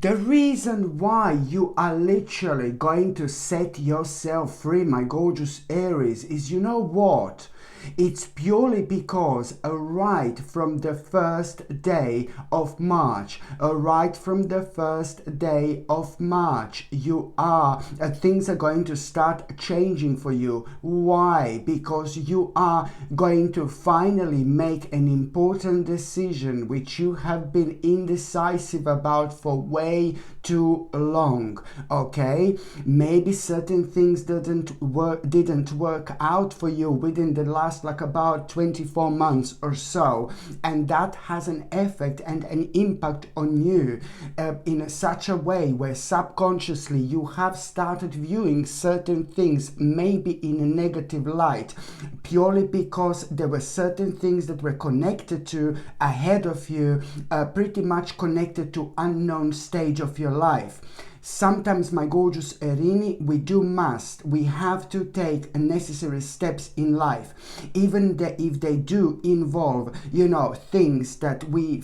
The reason why you are literally going to set yourself free, my gorgeous Aries, is, you know what? It's purely because right from the first day of March, right from the first day of March, you are, things are going to start changing for you. Why? Because you are going to finally make an important decision which you have been indecisive about for way too long. Okay, maybe certain things didn't work out for you within the last like about 24 months or so, and that has an effect and an impact on you in such a way where subconsciously you have started viewing certain things maybe in a negative light, purely because there were certain things that were connected to ahead of you, pretty much connected to unknown stage of your life. Sometimes, my gorgeous Erini, we have to take necessary steps in life, even if they do involve, things that we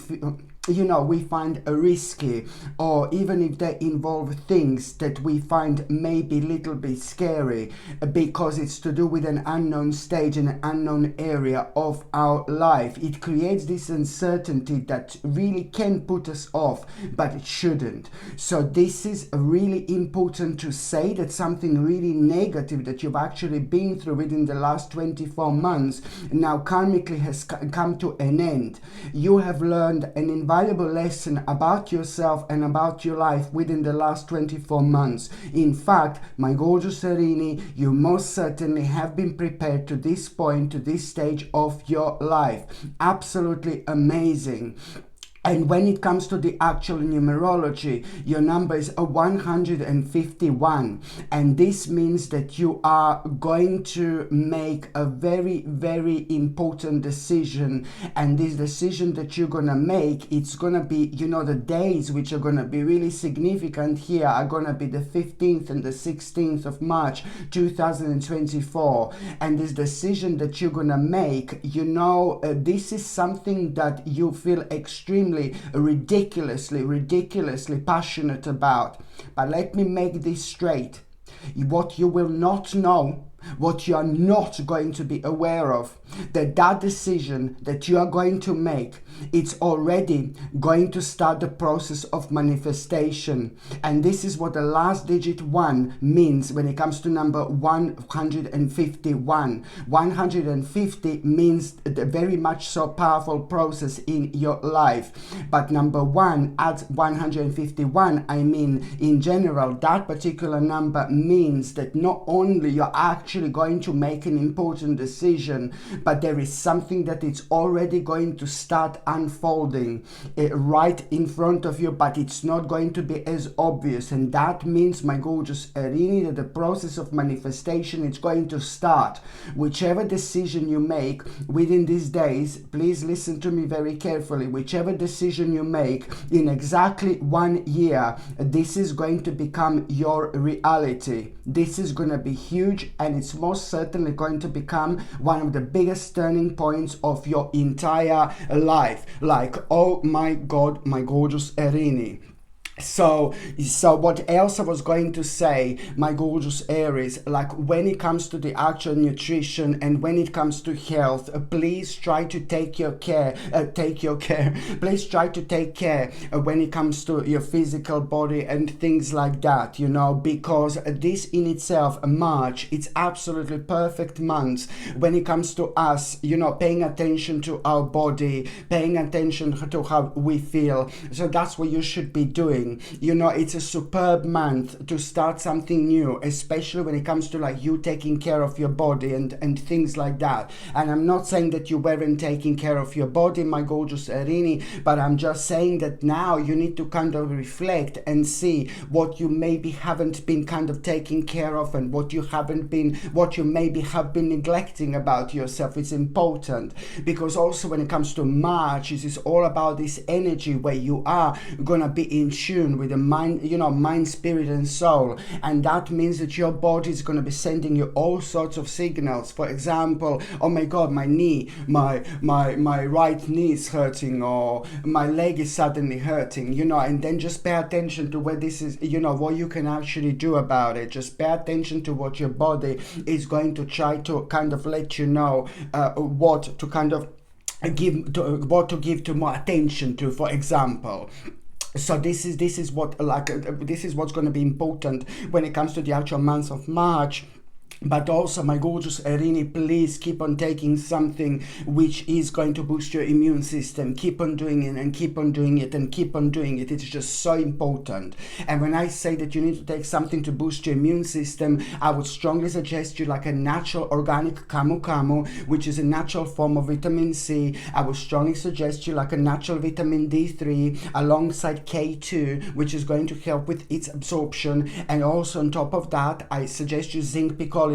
find risky, or even if they involve things that we find maybe a little bit scary, because it's to do with an unknown stage and an unknown area of our life. It creates this uncertainty that really can put us off, but it shouldn't. So this is really important to say, that something really negative that you've actually been through within the last 24 months now karmically has come to an end. You have learned an invaluable lesson about yourself and about your life within the last 24 months. In fact, my gorgeous Erini, you most certainly have been prepared to this point, to this stage of your life. Absolutely amazing. And when it comes to the actual numerology, your number is 151. And this means that you are going to make a very, very important decision. And this decision that you're going to make, it's going to be, the days which are going to be really significant here are going to be the 15th and the 16th of March, 2024. And this decision that you're going to make, this is something that you feel extremely ridiculously passionate about. But let me make this straight. What you will not know, what you are not going to be aware of, that decision that you are going to make, it's already going to start the process of manifestation. And this is what the last digit 1 means when it comes to number 151. 150 means the very much so powerful process in your life. But number 1 adds 151. I mean, in general, that particular number means that not only you're actually going to make an important decision, but there is something that it's already going to start unfolding right in front of you, but it's not going to be as obvious. And that means, my gorgeous Erini, that the process of manifestation is going to start. Whichever decision you make within these days, please listen to me very carefully, whichever decision you make in exactly 1 year, this is going to become your reality. This is going to be huge, and it's most certainly going to become one of the biggest turning points of your entire life. Like, oh my God, my gorgeous Erini. So what else I was going to say, my gorgeous Aries, like when it comes to the actual nutrition and when it comes to health, please try to take care. Please try to take care when it comes to your physical body and things like that, because this in itself, March, it's absolutely perfect month when it comes to us, paying attention to our body, paying attention to how we feel. So that's what you should be doing. It's a superb month to start something new, especially when it comes to like you taking care of your body and things like that. And I'm not saying that you weren't taking care of your body, my gorgeous Erini, but I'm just saying that now you need to kind of reflect and see what you maybe haven't been kind of taking care of, and what you maybe have been neglecting about yourself. It's important because also when it comes to March, this is all about this energy where you are gonna be in tune tune with the mind, mind, spirit, and soul. And that means that your body is going to be sending you all sorts of signals. For example, oh my God, my knee, my right knee is hurting, or my leg is suddenly hurting, and then just pay attention to where this is, what you can actually do about it. Just pay attention to what your body is going to try to kind of let you know, what to kind of what to give to more attention to, for example. So this is what this is what's going to be important when it comes to the actual month of March. But also, my gorgeous Erini, please keep on taking something which is going to boost your immune system. Keep on doing it and keep on doing it and keep on doing it. It's just so important. And when I say that you need to take something to boost your immune system, I would strongly suggest you like a natural organic camu camu, which is a natural form of vitamin C. I would strongly suggest you like a natural vitamin D3 alongside K2, which is going to help with its absorption. And also on top of that, I suggest you zinc picolinate,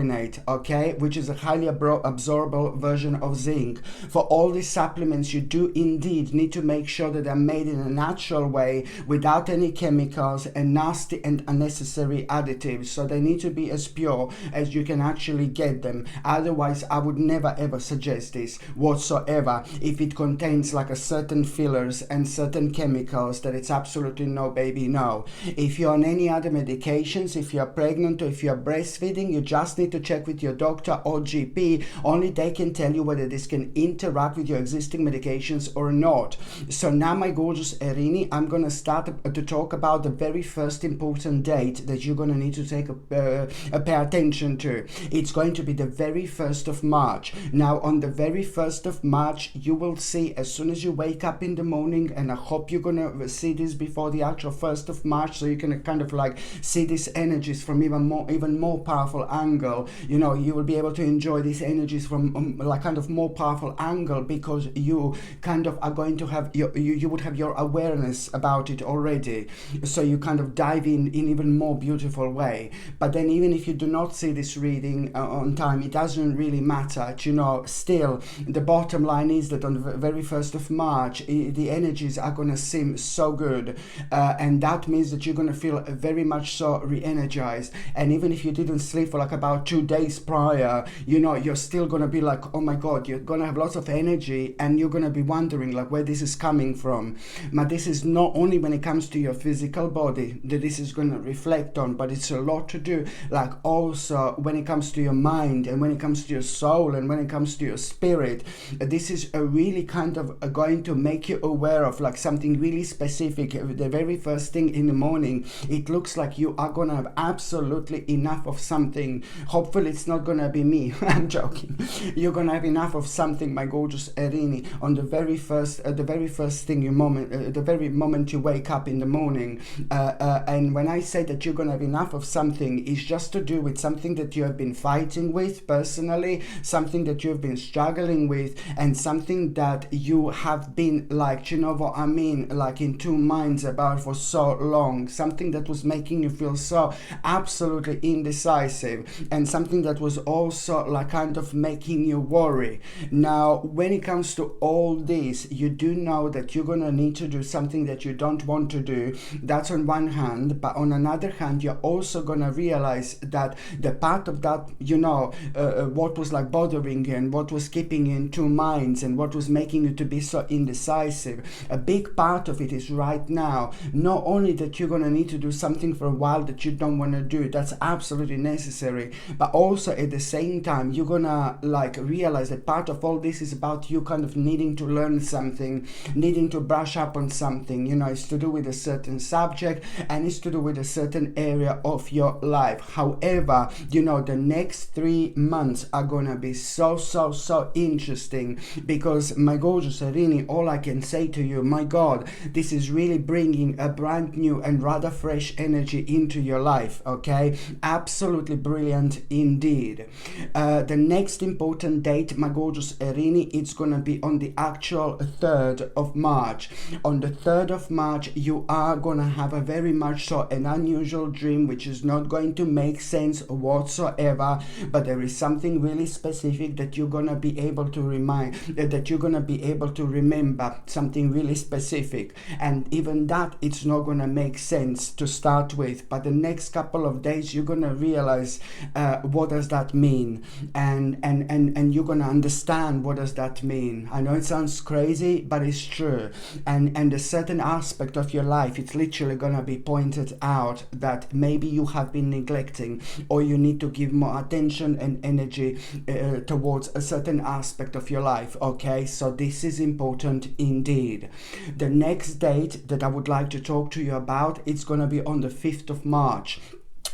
okay, which is a highly absorbable version of zinc. For all these supplements, you do indeed need to make sure that they're made in a natural way without any chemicals and nasty and unnecessary additives. So they need to be as pure as you can actually get them. Otherwise, I would never ever suggest this whatsoever. If it contains like a certain fillers and certain chemicals, that it's absolutely no, baby, no. If you're on any other medications, if you're pregnant or if you're breastfeeding, you just need to check with your doctor or GP. Only they can tell you whether this can interact with your existing medications or not. So now, my gorgeous Erini, I'm going to start to talk about the very first important date that you're going to need to take pay attention to. It's going to be the very 1st of March. Now, on the very 1st of March, you will see as soon as you wake up in the morning, and I hope you're going to see this before the actual 1st of March, so you can kind of like see these energies from even more powerful angle. You will be able to enjoy these energies from like kind of more powerful angle, because you kind of are going to have you would have your awareness about it already, so you kind of dive in even more beautiful way. But then even if you do not see this reading on time, it doesn't really matter. Still the bottom line is that on the very 1st of March, the energies are going to seem so good, and that means that you're going to feel very much so re-energized. And even if you didn't sleep for like about 2 days prior, you're still going to be like, oh my God, you're going to have lots of energy, and you're going to be wondering like where this is coming from. But this is not only when it comes to your physical body that this is going to reflect on, but it's a lot to do like also when it comes to your mind, and when it comes to your soul, and when it comes to your spirit. This is a really kind of going to make you aware of like something really specific. The very first thing in the morning, it looks like you are going to have absolutely enough of something. Hopefully it's not gonna be me. I'm joking. You're gonna have enough of something, my gorgeous Erini, on the very first thing the very moment you wake up in the morning. And when I say that you're gonna have enough of something, it's just to do with something that you have been fighting with personally, something that you've been struggling with, and something that you have been like, like in two minds about for so long. Something that was making you feel so absolutely indecisive, and something that was also like kind of making you worry. Now, when it comes to all this, you do know that you're gonna need to do something that you don't want to do. That's on one hand, but on another hand, you're also gonna realize that the part of that, what was like bothering you, and what was keeping you in two minds, and what was making you to be so indecisive, a big part of it is right now not only that you're gonna need to do something for a while that you don't want to do, that's absolutely necessary, but also at the same time you're gonna like realize that part of all this is about you kind of needing to learn something, needing to brush up on something. It's to do with a certain subject, and it's to do with a certain area of your life. However, the next 3 months are gonna be so interesting, because my gorgeous Erini, all I can say to you, my God, this is really bringing a brand new and rather fresh energy into your life. Okay, absolutely brilliant important indeed. The next important date, my gorgeous Erini, it's gonna be on the actual 3rd of March. On the 3rd of March, you are gonna have a very much so an unusual dream, which is not going to make sense whatsoever, but there is something really specific that you're gonna be able to remember, something really specific, and even that it's not gonna make sense to start with, but the next couple of days you're gonna realize what does that mean, and you're gonna understand what does that mean. I know it sounds crazy, but it's true, and a certain aspect of your life, it's literally gonna be pointed out that maybe you have been neglecting, or you need to give more attention and energy towards a certain aspect of your life. Okay, so this is important indeed. The next date that I would like to talk to you about, it's gonna be on the 5th of March.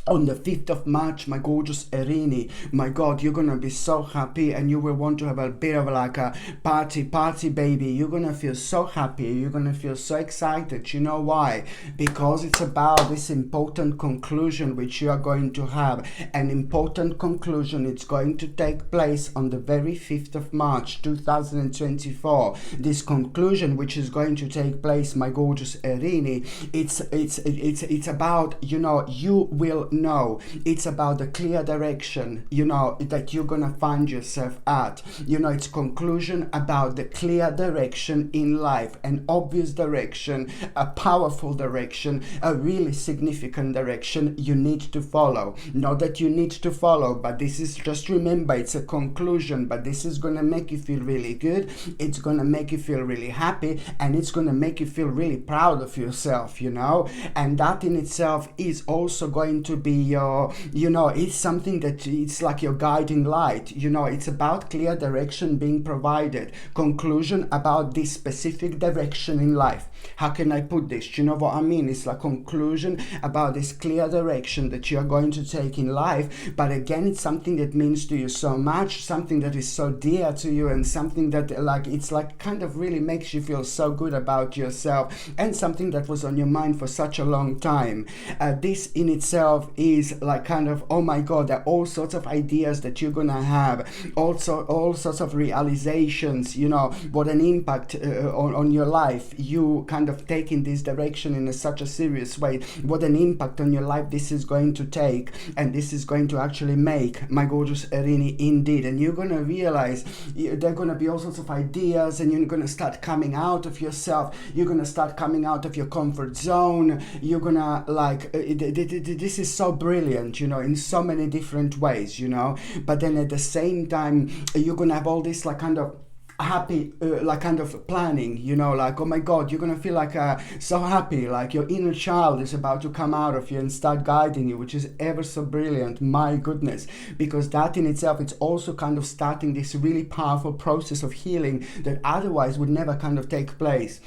On the 5th of March, my gorgeous Erini, my God, you're gonna be so happy, and you will want to have a bit of like a party baby. You're gonna feel so happy, you're gonna feel so excited. You know why? Because it's about this important conclusion which you are going to have. An important conclusion, it's going to take place on the very 5th of March 2024. This conclusion which is going to take place, my gorgeous Erini, it's about, you know, you will know, it's about the clear direction, you know, that you're gonna find yourself at. You know, it's conclusion about the clear direction in life, an obvious direction, a powerful direction, a really significant direction you need to follow. Not that you need to follow, but this is, just remember, it's a conclusion, but this is gonna make you feel really good, it's gonna make you feel really happy, and it's gonna make you feel really proud of yourself, you know, and that in itself is also going to be your, you know, it's something that it's like your guiding light. You know, it's about clear direction being provided, conclusion about this specific direction in life. How can I put this? You know what I mean? It's like conclusion about this clear direction that you are going to take in life, but again, it's something that means to you so much, something that is so dear to you, and something that like, it's like kind of really makes you feel so good about yourself, and something that was on your mind for such a long time. This in itself is like kind of, oh my God, there are all sorts of ideas that you're gonna have, also all sorts of realizations, you know, what an impact on your life, you kind of taking this direction in such a serious way, what an impact on your life this is going to take, and this is going to actually make, my gorgeous Erini, indeed. And you're gonna realize there are gonna be all sorts of ideas, and you're gonna start coming out of yourself, you're gonna start coming out of your comfort zone, you're gonna like this is so brilliant, you know, in so many different ways, you know, but then at the same time you're gonna have all this like kind of happy like kind of planning, you know, like, oh my God, you're gonna feel like so happy, like your inner child is about to come out of you and start guiding you, which is ever so brilliant, my goodness, because that in itself, it's also kind of starting this really powerful process of healing that otherwise would never kind of take place.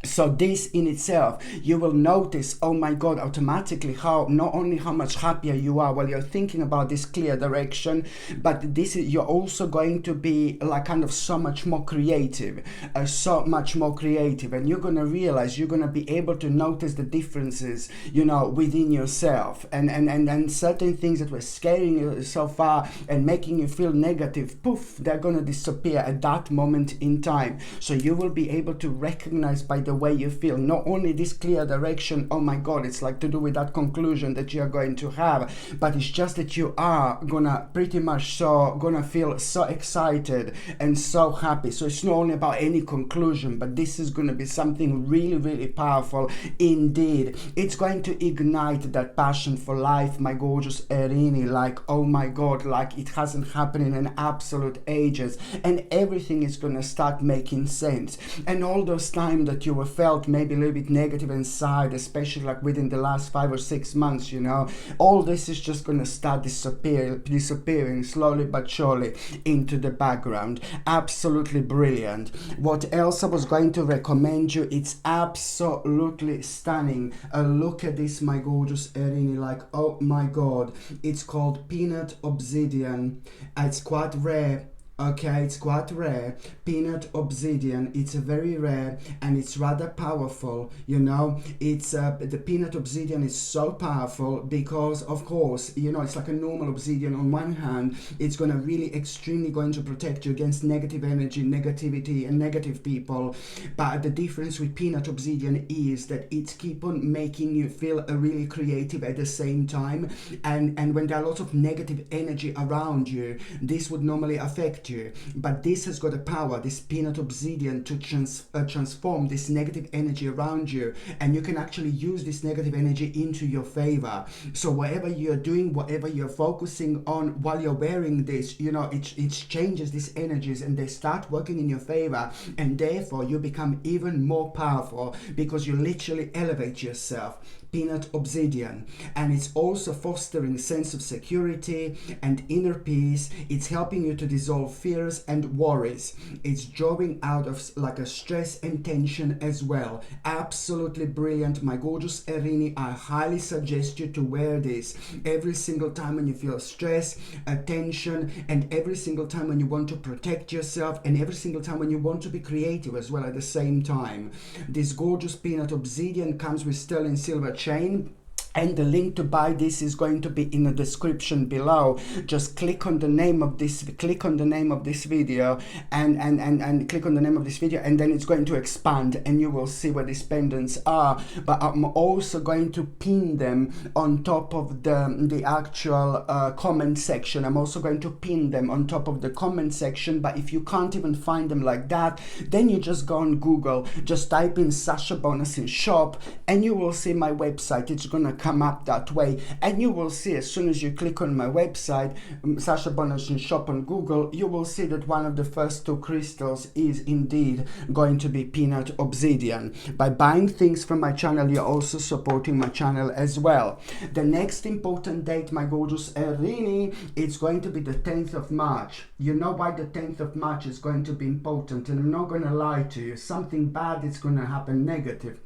So this in itself, you will notice, oh my God, automatically how, not only how much happier you are while you're thinking about this clear direction, but this is, you're also going to be like kind of so much more creative, and you're going to realize, you're going to be able to notice the differences, you know, within yourself, and certain things that were scaring you so far and making you feel negative, poof, they're going to disappear at that moment in time. So you will be able to recognize by the way you feel, not only this clear direction, oh my God, it's like to do with that conclusion that you're going to have, but it's just that you are gonna pretty much gonna feel so excited and so happy. So it's not only about any conclusion, but this is gonna be something really, really powerful indeed. It's going to ignite that passion for life, my gorgeous Erini, like, oh my God, like it hasn't happened in an absolute ages, and everything is gonna start making sense. And all those times that you were felt maybe a little bit negative inside, especially like within the last 5 or 6 months, you know, all this is just going to start disappearing slowly but surely into the background. Absolutely brilliant. What else I was going to recommend you, it's absolutely stunning. Look at this, my gorgeous Erini, like, oh my God, it's called peanut obsidian. It's quite rare. Okay, it's quite rare. Peanut obsidian, it's a very rare and it's rather powerful. You know, it's the peanut obsidian is so powerful because, of course, you know, it's like a normal obsidian. On one hand, it's going to really extremely going to protect you against negative energy, negativity, and negative people. But the difference with peanut obsidian is that it's keep on making you feel really creative at the same time. And when there are lots of negative energy around you, this would normally affect you. But this has got a power, this peanut obsidian, to transform this negative energy around you, and you can actually use this negative energy into your favor. So whatever you're doing, whatever you're focusing on while you're wearing this, you know, it changes these energies and they start working in your favor, and therefore you become even more powerful because you literally elevate yourself. Peanut obsidian. And it's also fostering a sense of security and inner peace. It's helping you to dissolve fears and worries. It's drawing out of like a stress and tension as well. Absolutely brilliant, my gorgeous Erini. I highly suggest you to wear this every single time when you feel stress, tension, and every single time when you want to protect yourself, and every single time when you want to be creative as well at the same time. This gorgeous peanut obsidian comes with sterling silver chain, and the link to buy this is going to be in the description below. Just click on the name of this video, and click on the name of this video, and then it's going to expand and you will see where these pendants are. But I'm also going to pin them on top of the actual comment section. I'm also going to pin them on top of the comment section. But if you can't even find them like that, then you just go on Google, just type in Sasha Bonus in shop, and you will see my website. It's gonna come up that way, and you will see as soon as you click on my website, Sasha Bonus in shop on Google, you will see that one of the first two crystals is indeed going to be peanut obsidian. By buying things from my channel, you're also supporting my channel as well. The next important date, my gorgeous Erini, it's going to be the 10th of March. You know why the 10th of March is going to be important, and I'm not going to lie to you. Something bad is going to happen, negative.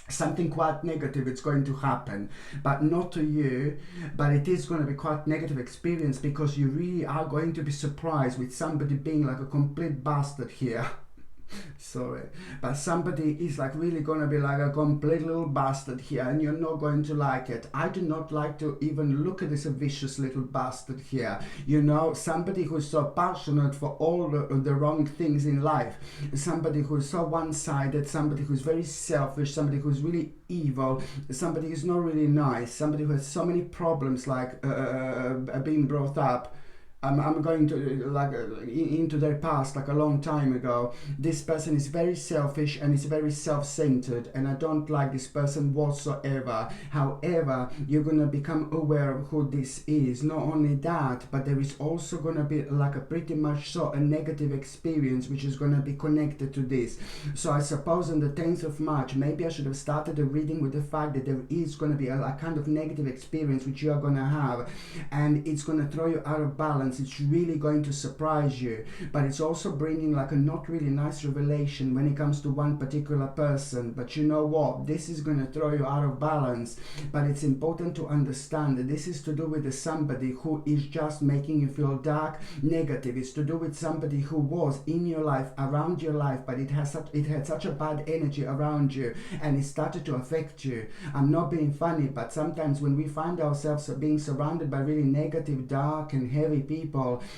Something quite negative it's going to happen, but not to you, but it is going to be quite negative experience, because you really are going to be surprised with somebody being like a complete bastard here. Sorry, but somebody is like really gonna be like a complete little bastard here, and you're not going to like it. I do not like to even look at this vicious little bastard here. You know, somebody who's so passionate for all the wrong things in life, somebody who's so one-sided, somebody who's very selfish, somebody who's really evil, somebody who's not really nice, somebody who has so many problems, like being brought up. I'm going to like into their past like a long time ago. This person is very selfish and is very self-centered, and I don't like this person whatsoever. However, you're gonna become aware of who this is. Not only that, but there is also gonna be like a pretty much so a negative experience which is gonna be connected to this. So I suppose on the 10th of March, maybe I should have started the reading with the fact that there is gonna be a kind of negative experience which you are gonna have, and it's gonna throw you out of balance. It's really going to surprise you, but it's also bringing like a not really nice revelation when it comes to one particular person. But you know what, this is going to throw you out of balance, but it's important to understand that this is to do with somebody who is just making you feel dark, negative. It's to do with somebody who was in your life, around your life, but it had such a bad energy around you, and it started to affect you. I'm not being funny, but sometimes when we find ourselves being surrounded by really negative, dark and heavy people,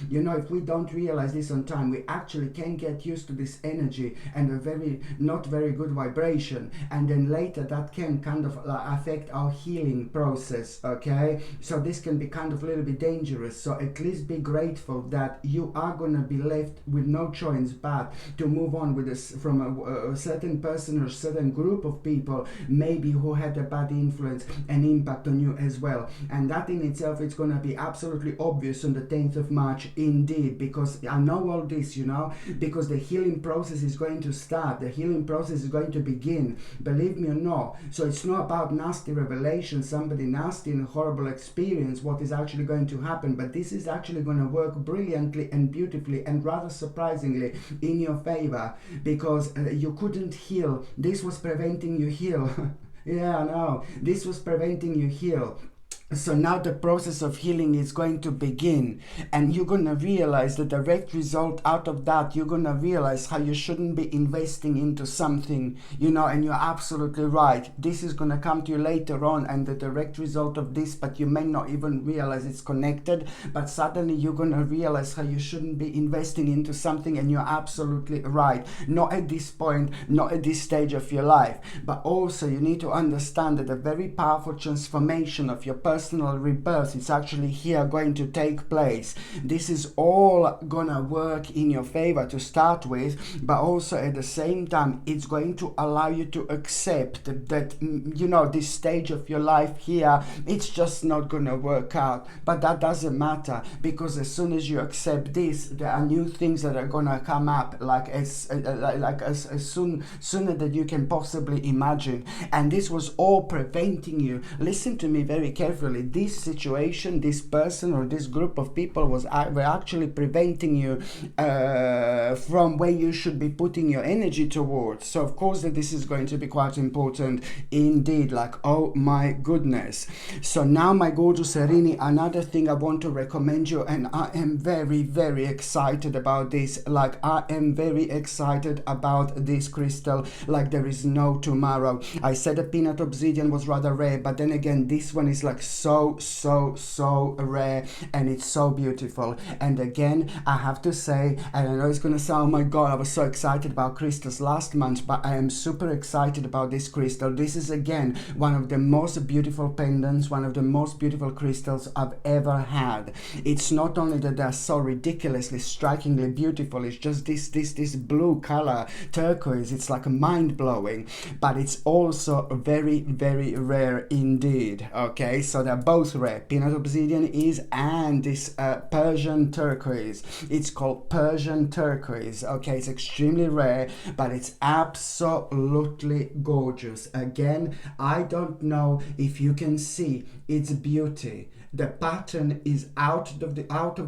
you know, if we don't realize this on time, we actually can get used to this energy and a very not very good vibration, and then later that can kind of affect our healing process. Okay, so this can be kind of a little bit dangerous. So at least be grateful that you are gonna be left with no choice but to move on with this from a certain person or certain group of people, maybe who had a bad influence and impact on you as well. And that in itself, it's gonna be absolutely obvious on the 10th of March indeed, because I know all this, you know, because the healing process is going to start, the healing process is going to begin, believe me or not. So it's not about nasty revelation, somebody nasty and horrible experience, what is actually going to happen, but this is actually going to work brilliantly and beautifully and rather surprisingly in your favor, because you couldn't heal. This was preventing you heal. Yeah, I know, this was preventing you heal. So now the process of healing is going to begin, and you're going to realize the direct result out of that. You're going to realize how you shouldn't be investing into something, you know, and you're absolutely right. This is going to come to you later on, and the direct result of this, but you may not even realize it's connected, but suddenly you're going to realize how you shouldn't be investing into something, and you're absolutely right. Not at this point, not at this stage of your life, but also you need to understand that a very powerful transformation of your personal rebirth is actually here going to take place. This is all gonna work in your favor to start with, but also at the same time it's going to allow you to accept that, you know, this stage of your life here, it's just not gonna work out. But that doesn't matter, because as soon as you accept this, there are new things that are gonna come up, like as sooner than you can possibly imagine. And this was all preventing you. Listen to me very carefully. This situation, this person, or this group of people were actually preventing you from where you should be putting your energy towards. So of course that this is going to be quite important indeed. Like, oh my goodness. So now, my gorgeous Erini, another thing I want to recommend you, and I am very, very excited about this. Like, I am very excited about this crystal like there is no tomorrow. I said the peanut obsidian was rather rare, but then again, this one is like so rare, and it's so beautiful. And again, I have to say, and I know it's gonna sound, oh my god, I was so excited about crystals last month, but I am super excited about this crystal. This is again one of the most beautiful pendants, one of the most beautiful crystals I've ever had. It's not only that they're so ridiculously, strikingly beautiful, it's just this blue color, turquoise, it's like mind-blowing, but it's also very, very rare indeed. Okay, so they're both rare. Peanut obsidian is, and this Persian turquoise, it's called Persian turquoise. Okay, it's extremely rare, but it's absolutely gorgeous. Again, I don't know if you can see its beauty. The pattern is out of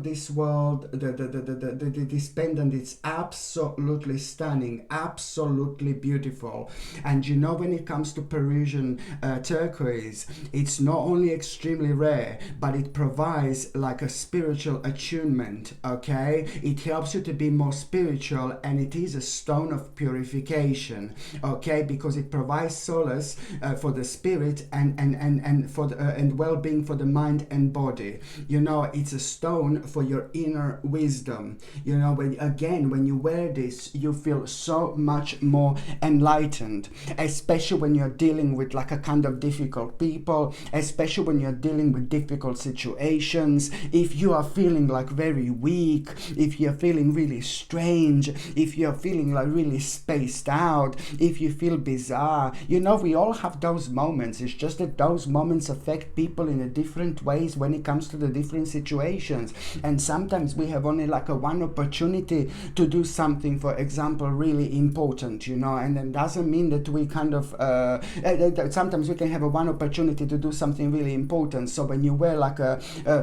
this world. This pendant is absolutely stunning, absolutely beautiful. And you know, when it comes to Parisian turquoise, it's not only extremely rare, but it provides like a spiritual attunement. Okay, it helps you to be more spiritual, and it is a stone of purification. Okay, because it provides solace for the spirit and for the, and well-being for the mind and body. You know, it's a stone for your inner wisdom. You know, when you wear this, you feel so much more enlightened, especially when you're dealing with like a kind of difficult people, especially when you're dealing with difficult situations. If you are feeling like very weak, if you're feeling really strange, if you're feeling like really spaced out, if you feel bizarre, you know, we all have those moments. It's just that those moments affect people in a different ways when it comes to the different situations. And sometimes we have only like a one opportunity to do something, for example, really important, you know, and then doesn't mean that we kind of sometimes we can have a one opportunity to do something really important. So when you wear like a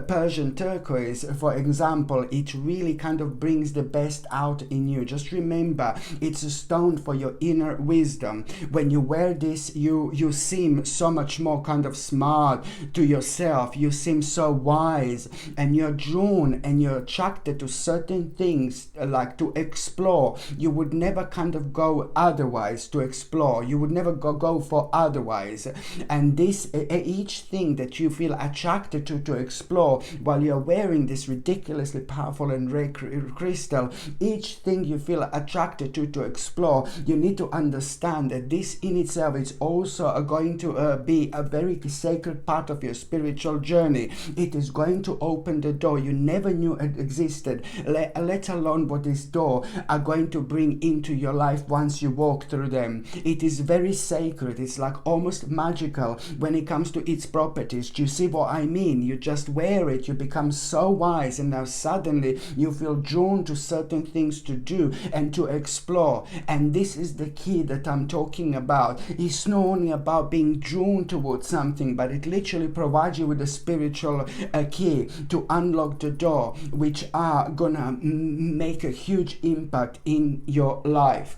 Persian turquoise, for example, it really kind of brings the best out in you. Just remember, it's a stone for your inner wisdom. When you wear this, you seem so much more kind of smart to yourself. You seem so wise, and you're drawn and you're attracted to certain things, like to explore. You would never kind of go otherwise to explore. You would never go for otherwise. And this, each thing that you feel attracted to explore while you're wearing this ridiculously powerful and rare crystal, each thing you feel attracted to explore, you need to understand that this in itself is also going to be a very sacred part of your spiritual journey. It is going to open the door you never knew it existed, let alone what this door are going to bring into your life once you walk through them. It is very sacred. It's like almost magical when it comes to its properties. Do you see what I mean? You just wear it, you become so wise, and now suddenly you feel drawn to certain things to do and to explore. And this is the key that I'm talking about. It's not only about being drawn towards something, but it literally provides you with a spiritual key to unlock the door, which are gonna make a huge impact in your life.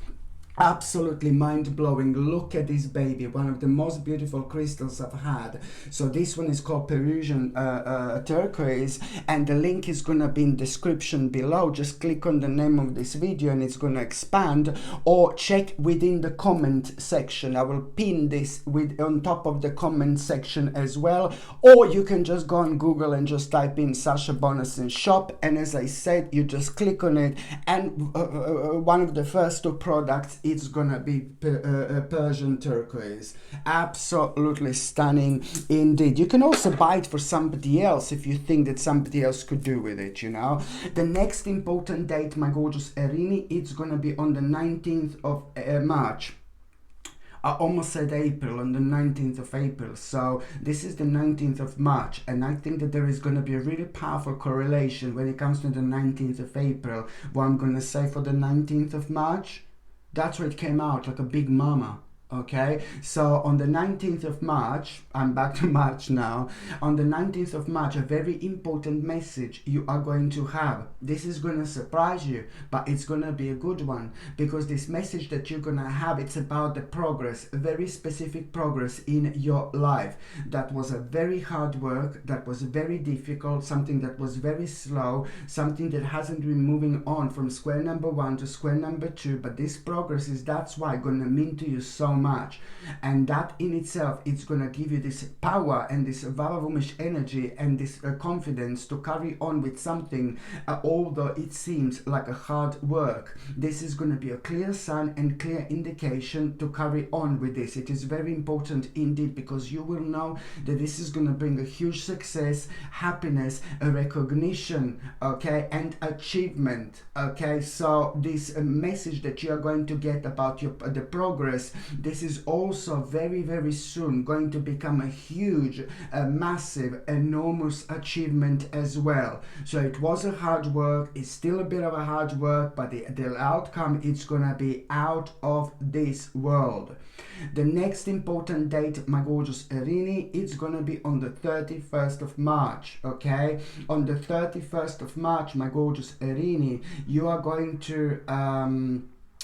Absolutely mind-blowing. Look at this baby, one of the most beautiful crystals I've had. So this one is called Peruvian turquoise, and the link is gonna be in description below. Just click on the name of this video and it's gonna expand, or check within the comment section. I will pin this with on top of the comment section as well, or you can just go on Google and just type in Sasha Bonison shop, and as I said, you just click on it, and one of the first two products, it's gonna be Persian turquoise. Absolutely stunning indeed. You can also buy it for somebody else if you think that somebody else could do with it, you know. The next important date, my gorgeous Erini, it's gonna be on the 19th of March. I almost said April, on the 19th of April. So this is the 19th of March, and I think that there is going to be a really powerful correlation when it comes to the 19th of April. What I'm going to say for the 19th of March, that's where it came out, like a big mama. Okay, so on the 19th of March, I'm back to March now. On the 19th of March, a very important message you are going to have. This is going to surprise you, but it's going to be a good one, because this message that you're going to have, it's about the progress, a very specific progress in your life. That was a very hard work, that was very difficult, something that was very slow, something that hasn't been moving on from square number 1 to square number 2, but this progress is, that's why, going to mean to you so much, and that in itself, it's gonna give you this power and this vavavumish energy and this confidence to carry on with something, although it seems like a hard work. This is gonna be a clear sign and clear indication to carry on with this. It is very important indeed, because you will know that this is gonna bring a huge success, happiness, a recognition, okay, and achievement. Okay, so this message that you are going to get about your the progress, this is also very, very soon going to become a huge, massive, enormous achievement as well. So it was a hard work, it's still a bit of a hard work, but the outcome, it's gonna be out of this world. The next important date, my gorgeous Erini, it's gonna be on the 31st of March, okay? On the 31st of March, my gorgeous Erini, you are going to,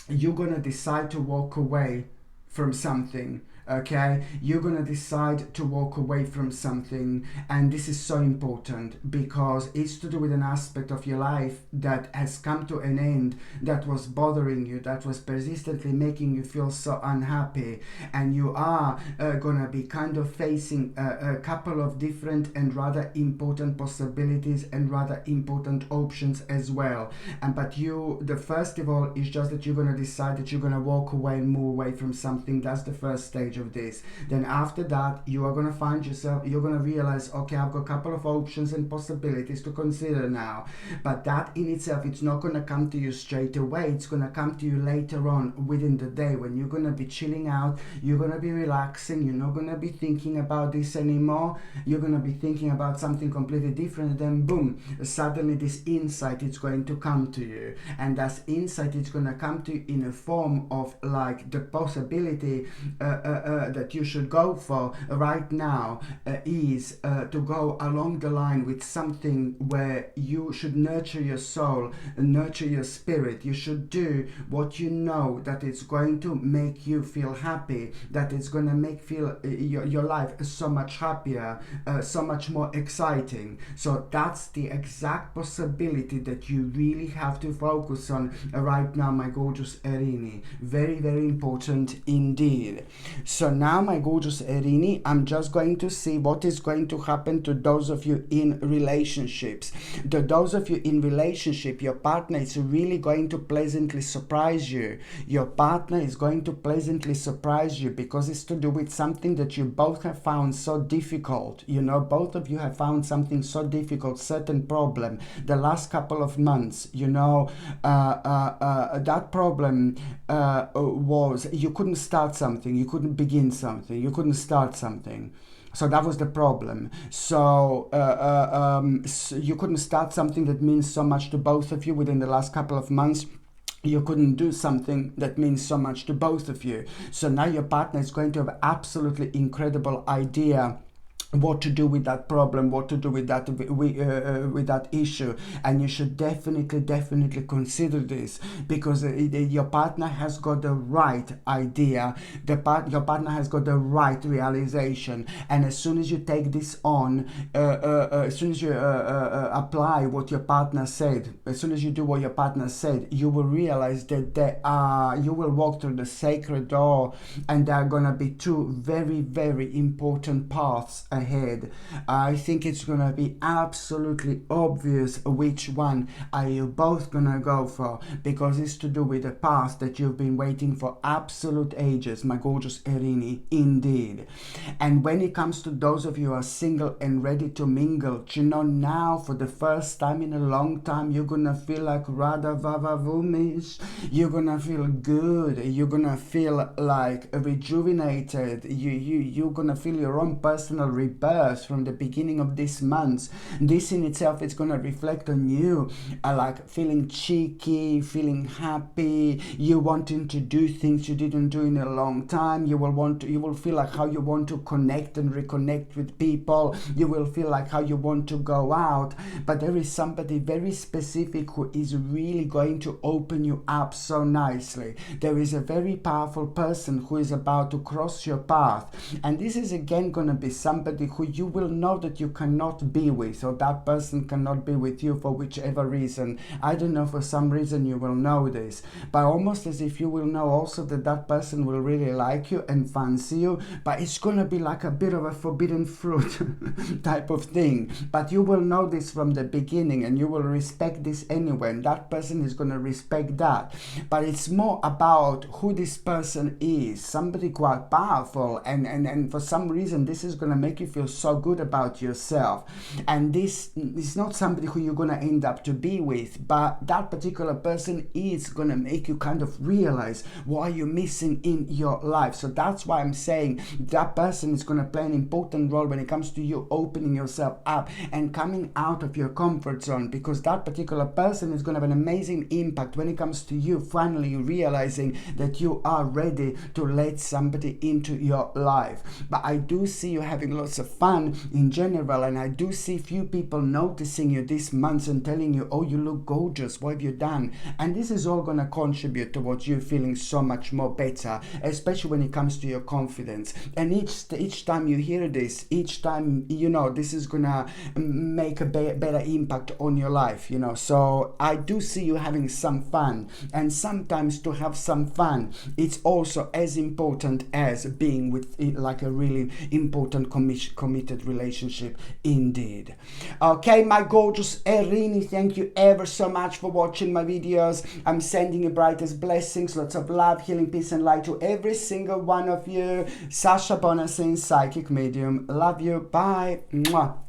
you're gonna decide to walk away from something. Okay, you're gonna decide to walk away from something, and this is so important because it's to do with an aspect of your life that has come to an end, that was bothering you, that was persistently making you feel so unhappy, and you are gonna be kind of facing a couple of different and rather important possibilities and rather important options as well. And but you, the first of all is just that you're gonna decide that you're gonna walk away and move away from something. That's the first stage of this. Then after that, you are going to find yourself, you're going to realize, okay, I've got a couple of options and possibilities to consider now, but that in itself, it's not going to come to you straight away. It's going to come to you later on within the day, when you're going to be chilling out, you're going to be relaxing, you're not going to be thinking about this anymore, you're going to be thinking about something completely different. Then boom, suddenly this insight is going to come to you, and that insight is going to come to you in a form of like the possibility that you should go for right now is to go along the line with something where you should nurture your soul, nurture your spirit. You should do what you know that it's going to make you feel happy, that it's going to make feel your life so much happier, so much more exciting. So that's the exact possibility that you really have to focus on right now, my gorgeous Erini. Very, very important indeed. So now, my gorgeous Erini, I'm just going to see what is going to happen to those of you in relationships. To those of you in relationship, your partner is really going to pleasantly surprise you. Your partner is going to pleasantly surprise you because it's to do with something that you both have found so difficult. You know, both of you have found something so difficult, certain problem, the last couple of months. You know, that problem was you couldn't start something, you couldn't begin something, you couldn't start something. So that was the problem. So you couldn't start something that means so much to both of you within the last couple of months. You couldn't do something that means so much to both of you. So now your partner is going to have absolutely incredible idea what to do with that problem, what to do with that issue. And you should definitely consider this, because your partner has got the right idea, your partner has got the right realization. And as soon as you take this on, as soon as you apply what your partner said, as soon as you do what your partner said, you will realize that you will walk through the sacred door, and there are gonna be two very important paths ahead. I think it's gonna be absolutely obvious which one are you both gonna go for, because it's to do with the path that you've been waiting for absolute ages, my gorgeous Erini, indeed. And when it comes to those of you who are single and ready to mingle, you know, now for the first time in a long time, you're gonna feel like Radha Vavavumish. You're gonna feel good. You're gonna feel like rejuvenated. You're gonna feel your own personal rebirth from the beginning of this month. This in itself is gonna reflect on you, like feeling cheeky, feeling happy, you wanting to do things you didn't do in a long time. You will feel like how you want to connect and reconnect with people. You will feel like how you want to go out. But there is somebody very specific who is really going to open you up so nicely. There is a very powerful person who is about to cross your path, and this is again going to be somebody who you will know that you cannot be with, or that person cannot be with you for whichever reason. I don't know, for some reason you will know this, but almost as if you will know also that that person will really like you and fancy you, but it's going to be like a bit of a forbidden fruit type of thing. But you will know this from the beginning, and you will respect this anyway, and that person is going to respect that. But it's more about who this person is, somebody quite powerful, and for some reason this is going to make you feel so good about yourself. And this is not somebody who you're going to end up to be with, but that particular person is going to make you kind of realize what you're missing in your life. So that's why I'm saying that person is going to play an important role when it comes to you opening yourself up and coming out of your comfort zone, because that particular person is going to have an amazing impact when it comes to you finally realizing that you are ready to let somebody into your life. But I do see you having lots of fun in general, and I do see few people noticing you this month and telling you, oh, you look gorgeous, what have you done? And this is all going to contribute towards you feeling so much more better, especially when it comes to your confidence. And each time you hear this, each time, you know, this is going to make a better impact on your life, you know. So I do see you having some fun, and sometimes to have some fun, it's also as important as being with like a really important committed relationship indeed. Okay, my gorgeous Erini, thank you ever so much for watching my videos. I'm sending you brightest blessings, lots of love, healing, peace and light to every single one of you. Sasha Bonassin, psychic medium. Love you. Bye. Mwah.